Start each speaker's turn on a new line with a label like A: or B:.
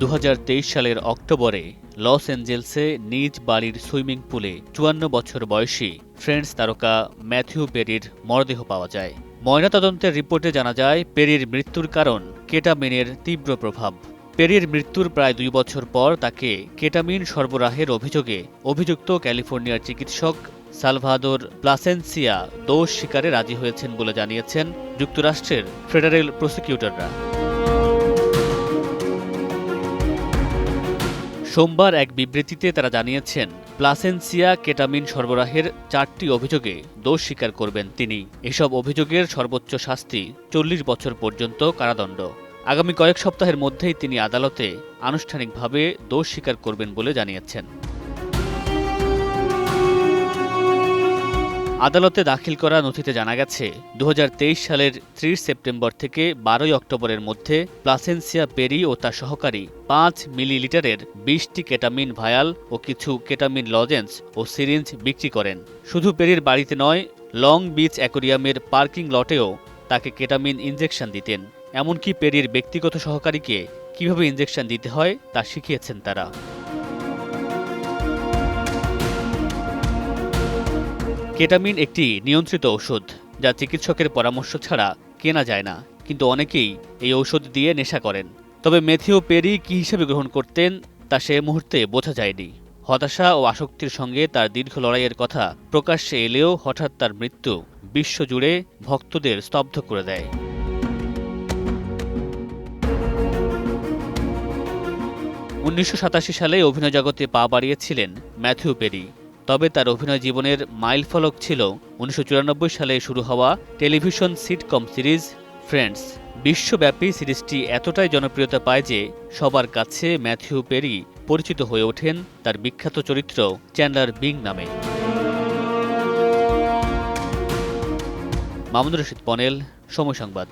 A: 2023 সালের অক্টোবরে লস অ্যাঞ্জেলসে নিজ বাড়ির সুইমিং পুলে 54 বছর বয়সী ফ্রেন্ডস তারকা ম্যাথিউ পেরির মরদেহ পাওয়া যায়। ময়নাতদন্তের রিপোর্টে জানা যায়, পেরির মৃত্যুর কারণ কেটামিনের তীব্র প্রভাব। পেরির মৃত্যুর প্রায় 2 বছর পর তাকে কেটামিন সরবরাহের অভিযোগে অভিযুক্ত ক্যালিফোর্নিয়ার চিকিৎসক সালভাদোর প্লাসেন্সিয়া দোষ স্বীকারে রাজি হয়েছেন বলে জানিয়েছেন যুক্তরাষ্ট্রের ফেডারেল প্রসিকিউটররা। সোমবার এক বিবৃতিতে তারা জানিয়েছেন, প্লাসেন্সিয়া কেটামিন সরবরাহের 4টি অভিযোগে দোষ স্বীকার করবেন তিনি। এসব অভিযোগের সর্বোচ্চ শাস্তি 40 বছর পর্যন্ত কারাদণ্ড। আগামী কয়েক সপ্তাহের মধ্যেই তিনি আদালতে আনুষ্ঠানিকভাবে দোষ স্বীকার করবেন বলে জানিয়েছেন। আদালতে দাখিল করা নথিতে জানা গেছে, 2023 সালের 30 সেপ্টেম্বর থেকে 12 অক্টোবরের মধ্যে প্লাসেন্সিয়া পেরি ও তার সহকারী 5 মিলিলিটারের 20টি কেটামিন ভায়াল ও কিছু কেটামিন লজেন্স ও সিরিঞ্জ বিক্রি করেন। শুধু পেরির বাড়িতে নয়, লং বিচ অ্যাকোয়ারিয়ামের পার্কিং লটেও তাকে কেটামিন ইনজেকশন দিতেন। এমনকি পেরির ব্যক্তিগত সহকারীকে কিভাবে ইনজেকশন দিতে হয় তা শিখিয়েছেন তারা। কেটামিন একটি নিয়ন্ত্রিত ঔষধ, যা চিকিৎসকের পরামর্শ ছাড়া কেনা যায় না, কিন্তু অনেকেই এই ঔষধ দিয়ে নেশা করেন। তবে ম্যাথিউ পেরি কী হিসেবে গ্রহণ করতেন তা সে মুহূর্তে বোঝা যায়নি। হতাশা ও আসক্তির সঙ্গে তার দীর্ঘ লড়াইয়ের কথা প্রকাশ্যে এলেও হঠাৎ তার মৃত্যু বিশ্বজুড়ে ভক্তদের স্তব্ধ করে দেয়। সালে অভিনয় জগতে পা বাড়িয়েছিলেন ম্যাথিউ পেরি। তবে তার অভিনয় জীবনের মাইলফলক ছিল 1994 সালে শুরু হওয়া টেলিভিশন সিটকম সিরিজ ফ্রেন্ডস। বিশ্বব্যাপী সিরিজটি এতটাই জনপ্রিয়তা পায় যে সবার কাছে ম্যাথিউ পেরি পরিচিত হয়ে ওঠেন তার বিখ্যাত চরিত্র চ্যান্ডলার বিং নামে। মামুনুর রশীদ পনেল, সময় সংবাদ।